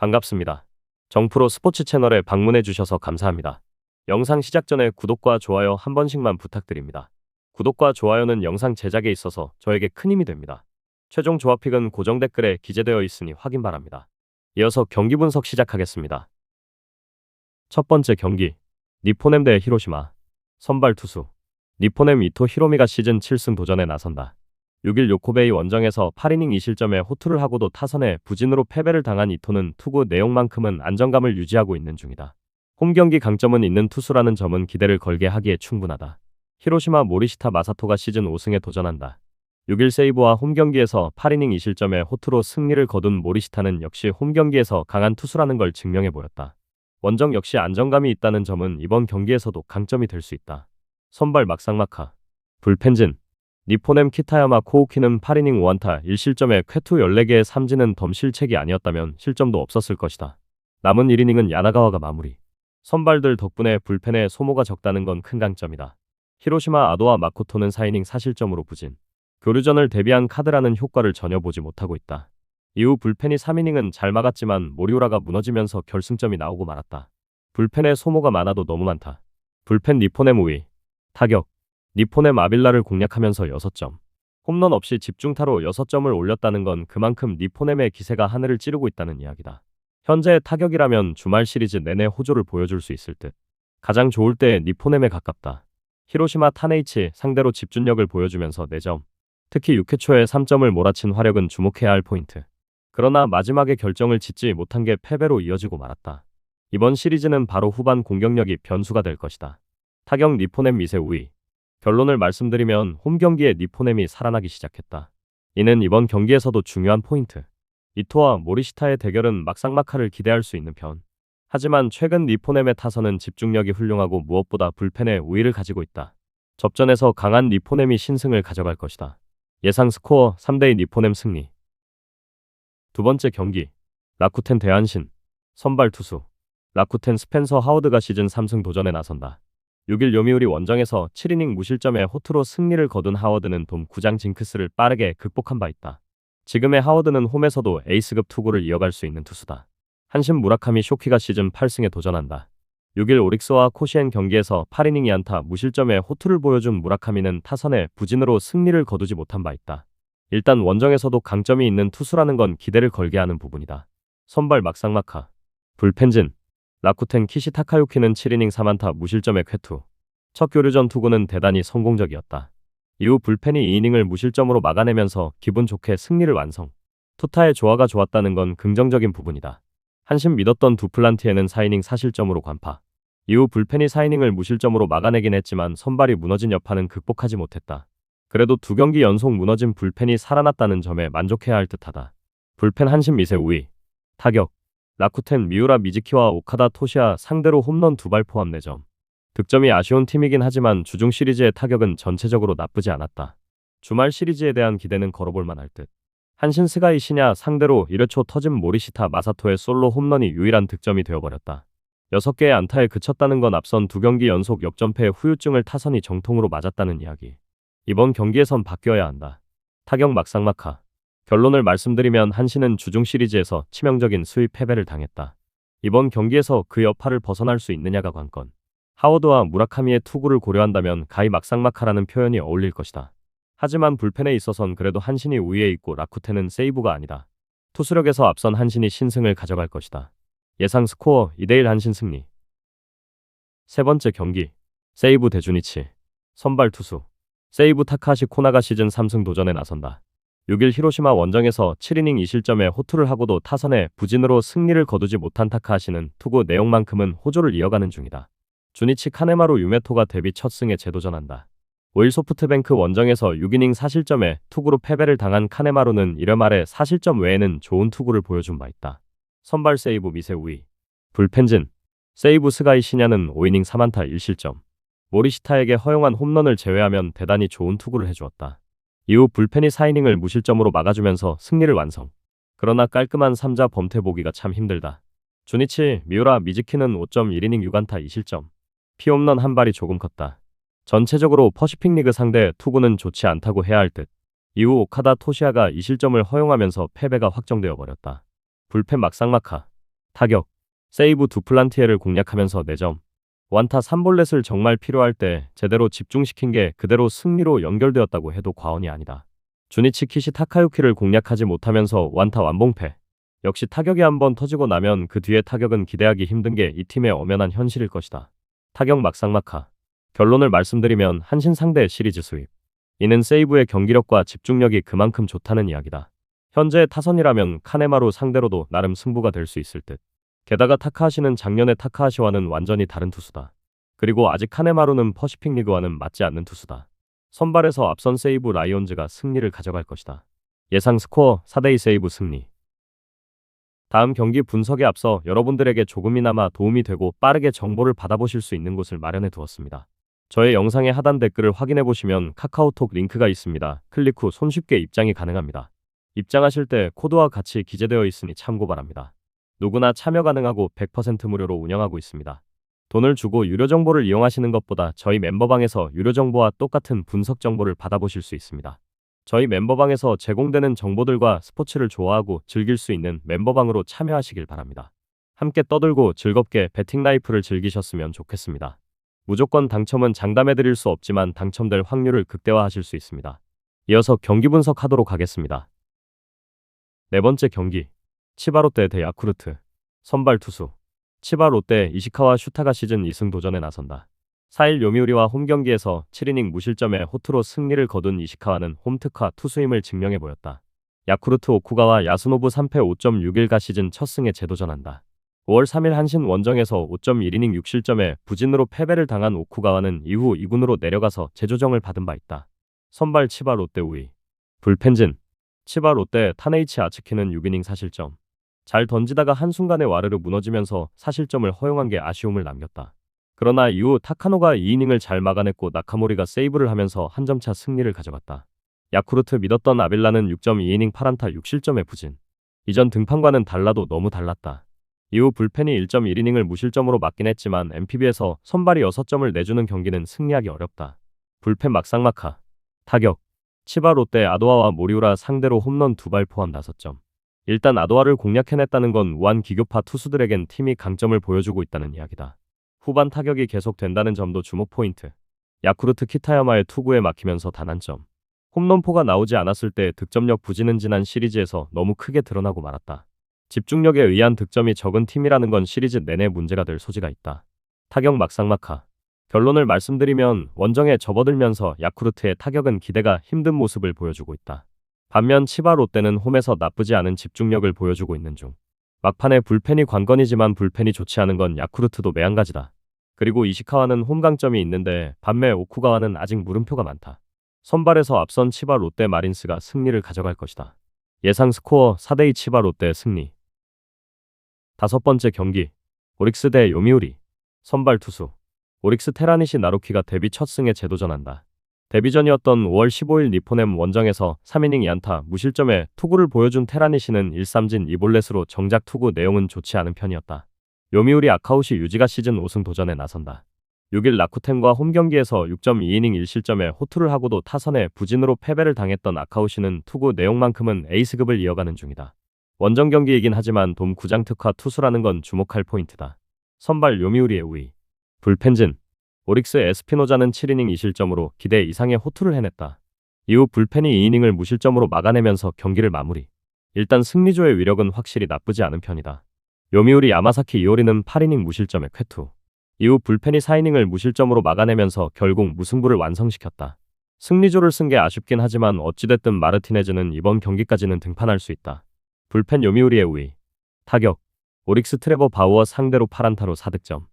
반갑습니다. 정프로 스포츠 채널에 방문해 주셔서 감사합니다. 영상 시작 전에 구독과 좋아요 한 번씩만 부탁드립니다. 구독과 좋아요는 영상 제작에 있어서 저에게 큰 힘이 됩니다. 최종 조합픽은 고정 댓글에 기재되어 있으니 확인 바랍니다. 이어서 경기 분석 시작하겠습니다. 첫 번째 경기, 니포넴 대 히로시마. 선발 투수 니포넴 이토 히로미가 시즌 7승 도전에 나선다. 6일 요코베이 원정에서 8이닝 2실점에 호투를 하고도 타선에 부진으로 패배를 당한 이토는 투구 내용만큼은 안정감을 유지하고 있는 중이다. 홈경기 강점은 있는 투수라는 점은 기대를 걸게 하기에 충분하다. 히로시마 모리시타 마사토가 시즌 5승에 도전한다. 6일 세이브와 홈경기에서 8이닝 2실점에 호투로 승리를 거둔 모리시타는 역시 홈경기에서 강한 투수라는 걸 증명해 보였다. 원정 역시 안정감이 있다는 점은 이번 경기에서도 강점이 될 수 있다. 선발 막상막하 불펜진 니포넴 키타야마 코우키는 8이닝 5안타 1실점에 쾌투 14개의 삼진은 덤실책이 아니었다면 실점도 없었을 것이다. 남은 1이닝은 야나가와가 마무리. 선발들 덕분에 불펜에 소모가 적다는 건 큰 강점이다. 히로시마 아도와 마코토는 4이닝 4실점으로 부진. 교류전을 대비한 카드라는 효과를 전혀 보지 못하고 있다. 이후 불펜이 3이닝은 잘 막았지만 모리오라가 무너지면서 결승점이 나오고 말았다. 불펜에 소모가 많아도 너무 많다. 불펜 니포넴 우위. 타격 니포넴 아빌라를 공략하면서 6점. 홈런 없이 집중타로 6점을 올렸다는 건 그만큼 니포넴의 기세가 하늘을 찌르고 있다는 이야기다. 현재의 타격이라면 주말 시리즈 내내 호조를 보여줄 수 있을 듯. 가장 좋을 때 니포넴에 가깝다. 히로시마 타네이치 상대로 집중력을 보여주면서 4점. 특히 6회 초에 3점을 몰아친 화력은 주목해야 할 포인트. 그러나 마지막에 결정을 짓지 못한 게 패배로 이어지고 말았다. 이번 시리즈는 바로 후반 공격력이 변수가 될 것이다. 타격 니포넴 미세 우위. 결론을 말씀드리면 홈경기에 니포넴이 살아나기 시작했다. 이는 이번 경기에서도 중요한 포인트. 이토와 모리시타의 대결은 막상막하를 기대할 수 있는 편. 하지만 최근 니포넴의 타선은 집중력이 훌륭하고 무엇보다 불펜에 우위를 가지고 있다. 접전에서 강한 니포넴이 신승을 가져갈 것이다. 예상 스코어 3대2 니포넴 승리. 두 번째 경기, 라쿠텐 대 한신. 선발 투수 라쿠텐 스펜서 하워드가 시즌 3승 도전에 나선다. 6일 요미우리 원정에서 7이닝 무실점의 호투로 승리를 거둔 하워드는 돔 구장 징크스를 빠르게 극복한 바 있다. 지금의 하워드는 홈에서도 에이스급 투구를 이어갈 수 있는 투수다. 한신 무라카미 쇼키가 시즌 8승에 도전한다. 6일 오릭스와 코시엔 경기에서 8이닝 2안타 무실점의 호투를 보여준 무라카미는 타선에 부진으로 승리를 거두지 못한 바 있다. 일단 원정에서도 강점이 있는 투수라는 건 기대를 걸게 하는 부분이다. 선발 막상막하 불펜진 라쿠텐 키시 타카유키는 7이닝 3안타 무실점의 쾌투. 첫 교류전 투구는 대단히 성공적이었다. 이후 불펜이 2이닝을 무실점으로 막아내면서 기분 좋게 승리를 완성. 투타의 조화가 좋았다는 건 긍정적인 부분이다. 한심 믿었던 두플란티에는 4이닝 4실점으로 관파. 이후 불펜이 4이닝을 무실점으로 막아내긴 했지만 선발이 무너진 여파는 극복하지 못했다. 그래도 2경기 연속 무너진 불펜이 살아났다는 점에 만족해야 할 듯하다. 불펜 한심 미세 우위. 타격 라쿠텐 미우라 미즈키와 오카다 토시아 상대로 홈런 2발 포함 4점. 득점이 아쉬운 팀이긴 하지만 주중 시리즈의 타격은 전체적으로 나쁘지 않았다. 주말 시리즈에 대한 기대는 걸어볼 만할 듯. 한신 스가이 시냐 상대로 1회 초 터진 모리시타 마사토의 솔로 홈런이 유일한 득점이 되어버렸다. 6개의 안타에 그쳤다는 건 앞선 2경기 연속 역전패의 후유증을 타선이 정통으로 맞았다는 이야기. 이번 경기에선 바뀌어야 한다. 타격 막상막하. 결론을 말씀드리면 한신은 주중 시리즈에서 치명적인 수입 패배를 당했다. 이번 경기에서 그 여파를 벗어날 수 있느냐가 관건. 하워드와 무라카미의 투구를 고려한다면 가히 막상막하라는 표현이 어울릴 것이다. 하지만 불펜에 있어선 그래도 한신이 우위에 있고 라쿠텐은 세이브가 아니다. 투수력에서 앞선 한신이 신승을 가져갈 것이다. 예상 스코어 2대1 한신 승리. 세 번째 경기, 세이브 대 주니치. 선발 투수 세이브 타카하시 코나가 시즌 3승 도전에 나선다. 6일 히로시마 원정에서 7이닝 2실점의 호투를 하고도 타선에 부진으로 승리를 거두지 못한 타카하시는 투구 내용만큼은 호조를 이어가는 중이다. 주니치 카네마루 유메토가 데뷔 첫 승에 재도전한다. 5일 소프트뱅크 원정에서 6이닝 4실점에 투구로 패배를 당한 카네마루는 1회 말에 4실점 외에는 좋은 투구를 보여준 바 있다. 선발 세이브 미세 우위. 불펜진 세이브 스가이 시냐는 5이닝 3안타 1실점. 모리시타에게 허용한 홈런을 제외하면 대단히 좋은 투구를 해주었다. 이후 불펜이 4이닝을 무실점으로 막아주면서 승리를 완성. 그러나 깔끔한 3자 범퇴 보기가 참 힘들다. 주니치, 미우라, 미즈키는 5.1이닝 6안타 2실점. 피홈런 한 발이 조금 컸다. 전체적으로 퍼시픽 리그 상대 투구는 좋지 않다고 해야 할 듯. 이후 오카다 토시아가 2실점을 허용하면서 패배가 확정되어 버렸다. 불펜 막상막하. 타격. 세이브 두플란티에를 공략하면서 4점. 완타 3볼넷을 정말 필요할 때 제대로 집중시킨 게 그대로 승리로 연결되었다고 해도 과언이 아니다. 주니치 키시 타카유키를 공략하지 못하면서 완타 완봉패. 역시 타격이 한번 터지고 나면 그 뒤에 타격은 기대하기 힘든 게 이 팀의 엄연한 현실일 것이다. 타격 막상막하. 결론을 말씀드리면 한신 상대 시리즈 수입. 이는 세이브의 경기력과 집중력이 그만큼 좋다는 이야기다. 현재의 타선이라면 카네마루 상대로도 나름 승부가 될 수 있을 듯. 게다가 타카하시는 작년의 타카하시와는 완전히 다른 투수다. 그리고 아직 카네마루는 퍼시픽 리그와는 맞지 않는 투수다. 선발에서 앞선 세이브 라이온즈가 승리를 가져갈 것이다. 예상 스코어 4대2 세이브 승리. 다음 경기 분석에 앞서 여러분들에게 조금이나마 도움이 되고 빠르게 정보를 받아보실 수 있는 곳을 마련해 두었습니다. 저의 영상의 하단 댓글을 확인해 보시면 카카오톡 링크가 있습니다. 클릭 후 손쉽게 입장이 가능합니다. 입장하실 때 코드와 같이 기재되어 있으니 참고 바랍니다. 누구나 참여 가능하고 100% 무료로 운영하고 있습니다. 돈을 주고 유료 정보를 이용하시는 것보다 저희 멤버방에서 유료 정보와 똑같은 분석 정보를 받아보실 수 있습니다. 저희 멤버방에서 제공되는 정보들과 스포츠를 좋아하고 즐길 수 있는 멤버방으로 참여하시길 바랍니다. 함께 떠들고 즐겁게 배팅 라이프를 즐기셨으면 좋겠습니다. 무조건 당첨은 장담해드릴 수 없지만 당첨될 확률을 극대화하실 수 있습니다. 이어서 경기 분석하도록 하겠습니다. 네 번째 경기. 치바롯데 대 야쿠르트. 선발 투수. 치바 롯데 이시카와 슈타가 시즌 2승 도전에 나선다. 4일 요미우리와 홈 경기에서 7이닝 무실점의 호투로 승리를 거둔 이시카와는 홈특화 투수임을 증명해 보였다. 야쿠르트 오쿠가와 야스노부 3패 5.61가 시즌 첫 승에 재도전한다. 5월 3일 한신 원정에서 5.1이닝 6실점에 부진으로 패배를 당한 오쿠가와는 이후 2군으로 내려가서 재조정을 받은 바 있다. 선발 치바 롯데 우위. 불펜진. 치바 롯데 타네이치 아츠키는 6이닝 4실점. 잘 던지다가 한순간에 와르르 무너지면서 4실점을 허용한 게 아쉬움을 남겼다. 그러나 이후 타카노가 2이닝을 잘 막아냈고 나카모리가 세이브를 하면서 한 점차 승리를 가져갔다. 야쿠르트 믿었던 아빌라는 6.2이닝 8안타 6실점의 부진. 이전 등판과는 달라도 너무 달랐다. 이후 불펜이 1.1이닝을 무실점으로 막긴 했지만 NPB에서 선발이 6점을 내주는 경기는 승리하기 어렵다. 불펜 막상막하. 타격. 치바 롯데 아도아와 모리우라 상대로 홈런 2발 포함 5점. 일단 아도아를 공략해냈다는 건 우한 기교파 투수들에겐 팀이 강점을 보여주고 있다는 이야기다. 후반 타격이 계속된다는 점도 주목 포인트. 야쿠르트 키타야마의 투구에 막히면서 단한점. 홈런포가 나오지 않았을 때 득점력 부진은 지난 시리즈에서 너무 크게 드러나고 말았다. 집중력에 의한 득점이 적은 팀이라는 건 시리즈 내내 문제가 될 소지가 있다. 타격 막상막하. 결론을 말씀드리면 원정에 접어들면서 야쿠르트의 타격은 기대가 힘든 모습을 보여주고 있다. 반면 치바 롯데는 홈에서 나쁘지 않은 집중력을 보여주고 있는 중. 막판에 불펜이 관건이지만 불펜이 좋지 않은 건 야쿠르트도 매한가지다. 그리고 이시카와는 홈 강점이 있는데 반면 오쿠가와는 아직 물음표가 많다. 선발에서 앞선 치바 롯데 마린스가 승리를 가져갈 것이다. 예상 스코어 4대2 치바 롯데 승리. 다섯 번째 경기. 오릭스 대 요미우리. 선발 투수. 오릭스 테라니시 나루키가 데뷔 첫 승에 재도전한다. 데뷔전이었던 5월 15일 니포넴 원정에서 3이닝 2안타 무실점에 투구를 보여준 테라니시는 1삼진 2볼넷으로 정작 투구 내용은 좋지 않은 편이었다. 요미우리 아카우시 유지가 시즌 5승 도전에 나선다. 6일 라쿠텐과 홈 경기에서 6.2이닝 1실점에 호투를 하고도 타선에 부진으로 패배를 당했던 아카우시는 투구 내용만큼은 에이스급을 이어가는 중이다. 원정 경기이긴 하지만 돔 구장 특화 투수라는 건 주목할 포인트다. 선발 요미우리의 우위. 불펜진. 오릭스 에스피노자는 7이닝 2실점으로 기대 이상의 호투를 해냈다. 이후 불펜이 2이닝을 무실점으로 막아내면서 경기를 마무리. 일단 승리조의 위력은 확실히 나쁘지 않은 편이다. 요미우리 야마사키 이오리는 8이닝 무실점의 쾌투. 이후 불펜이 4이닝을 무실점으로 막아내면서 결국 무승부를 완성시켰다. 승리조를 쓴 게 아쉽긴 하지만 어찌됐든 마르티네즈는 이번 경기까지는 등판할 수 있다. 불펜 요미우리의 우위. 타격. 오릭스 트레버 바우어 상대로 8안타로 4득점.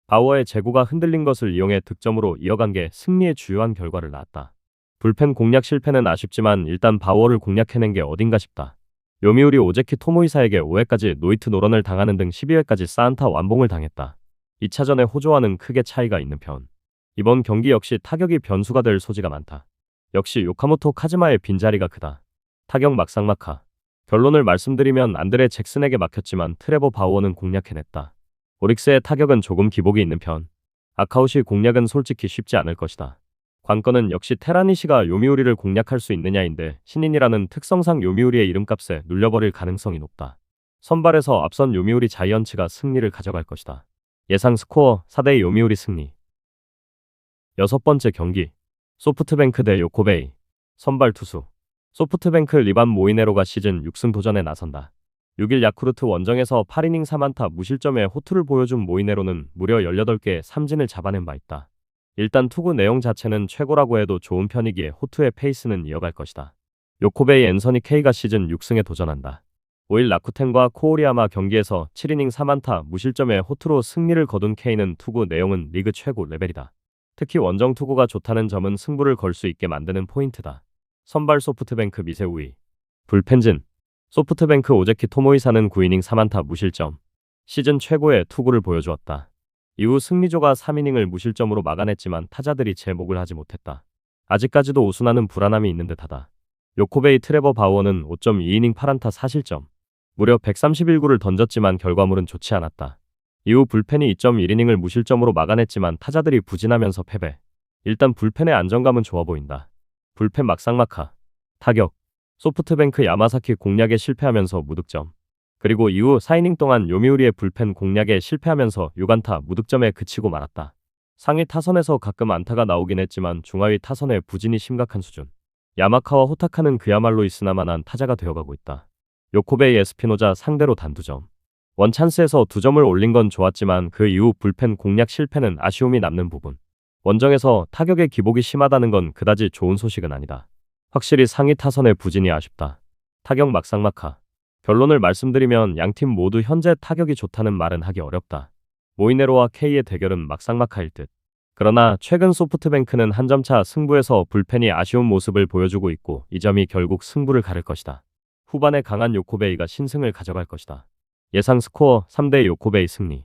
바우어의 제구가 흔들린 것을 이용해 득점으로 이어간 게 승리의 주요한 결과를 낳았다. 불펜 공략 실패는 아쉽지만 일단 바우어를 공략해낸 게 어딘가 싶다. 요미우리 오제키 토모이사에게 5회까지 노히트 노런을 당하는 등 12회까지 사안타 완봉을 당했다. 2차전의 호조와는 크게 차이가 있는 편. 이번 경기 역시 타격이 변수가 될 소지가 많다. 역시 요카모토 카즈마의 빈자리가 크다. 타격 막상막하. 결론을 말씀드리면 안드레 잭슨에게 막혔지만 트레버 바우어는 공략해냈다. 오릭스의 타격은 조금 기복이 있는 편. 아카우시 공략은 솔직히 쉽지 않을 것이다. 관건은 역시 테라니시가 요미우리를 공략할 수 있느냐인데 신인이라는 특성상 요미우리의 이름값에 눌려버릴 가능성이 높다. 선발에서 앞선 요미우리 자이언츠가 승리를 가져갈 것이다. 예상 스코어 4대 요미우리 승리. 여섯 번째 경기. 소프트뱅크 대 요코베이. 선발 투수. 소프트뱅크 리반 모이네로가 시즌 6승 도전에 나선다. 6일 야쿠르트 원정에서 8이닝 3안타 무실점의 호투를 보여준 모이네로는 무려 18개 삼진을 잡아낸 바 있다. 일단 투구 내용 자체는 최고라고 해도 좋은 편이기에 호투의 페이스는 이어갈 것이다. 요코베이 앤서니 K가 시즌 6승에 도전한다. 5일 라쿠텐과 코오리야마 경기에서 7이닝 3안타 무실점의 호투로 승리를 거둔 K는 투구 내용은 리그 최고 레벨이다. 특히 원정 투구가 좋다는 점은 승부를 걸 수 있게 만드는 포인트다. 선발 소프트뱅크 미세우이. 불펜진. 소프트뱅크 오제키 토모이사는 9이닝 3안타 무실점. 시즌 최고의 투구를 보여주었다. 이후 승리조가 3이닝을 무실점으로 막아냈지만 타자들이 제목을 하지 못했다. 아직까지도 오순환은 불안함이 있는 듯하다. 요코베이 트레버 바우어는 5.2이닝 8안타 4실점. 무려 131구를 던졌지만 결과물은 좋지 않았다. 이후 불펜이 2.1이닝을 무실점으로 막아냈지만 타자들이 부진하면서 패배. 일단 불펜의 안정감은 좋아 보인다. 불펜 막상막하. 타격. 소프트뱅크 야마사키 공략에 실패하면서 무득점. 그리고 이후 4이닝 동안 요미우리의 불펜 공략에 실패하면서 6안타 무득점에 그치고 말았다. 상위 타선에서 가끔 안타가 나오긴 했지만 중하위 타선의 부진이 심각한 수준. 야마카와 호타카는 그야말로 있으나마난 타자가 되어가고 있다. 요코베이 에스피노자 상대로 단두점. 원찬스에서 2점을 올린 건 좋았지만 그 이후 불펜 공략 실패는 아쉬움이 남는 부분. 원정에서 타격의 기복이 심하다는 건 그다지 좋은 소식은 아니다. 확실히 상위 타선의 부진이 아쉽다. 타격 막상막하. 결론을 말씀드리면 양팀 모두 현재 타격이 좋다는 말은 하기 어렵다. 모이네로와 K의 대결은 막상막하일 듯. 그러나 최근 소프트뱅크는 한 점차 승부에서 불펜이 아쉬운 모습을 보여주고 있고 이 점이 결국 승부를 가를 것이다. 후반에 강한 요코베이가 신승을 가져갈 것이다. 예상 스코어 3대 요코베이 승리.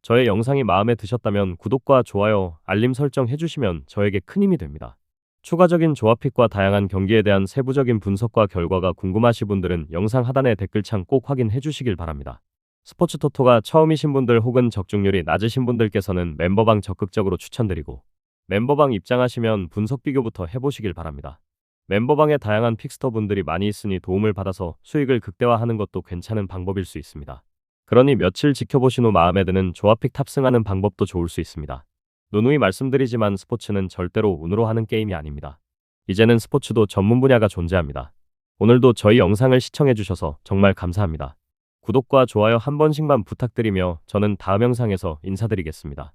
저의 영상이 마음에 드셨다면 구독과 좋아요, 알림 설정 해주시면 저에게 큰 힘이 됩니다. 추가적인 조합픽과 다양한 경기에 대한 세부적인 분석과 결과가 궁금하신 분들은 영상 하단의 댓글창 꼭 확인해 주시길 바랍니다. 스포츠 토토가 처음이신 분들 혹은 적중률이 낮으신 분들께서는 멤버방 적극적으로 추천드리고 멤버방 입장하시면 분석 비교부터 해보시길 바랍니다. 멤버방에 다양한 픽스터 분들이 많이 있으니 도움을 받아서 수익을 극대화하는 것도 괜찮은 방법일 수 있습니다. 그러니 며칠 지켜보신 후 마음에 드는 조합픽 탑승하는 방법도 좋을 수 있습니다. 누누이 말씀드리지만 스포츠는 절대로 운으로 하는 게임이 아닙니다. 이제는 스포츠도 전문 분야가 존재합니다. 오늘도 저희 영상을 시청해주셔서 정말 감사합니다. 구독과 좋아요 한 번씩만 부탁드리며 저는 다음 영상에서 인사드리겠습니다.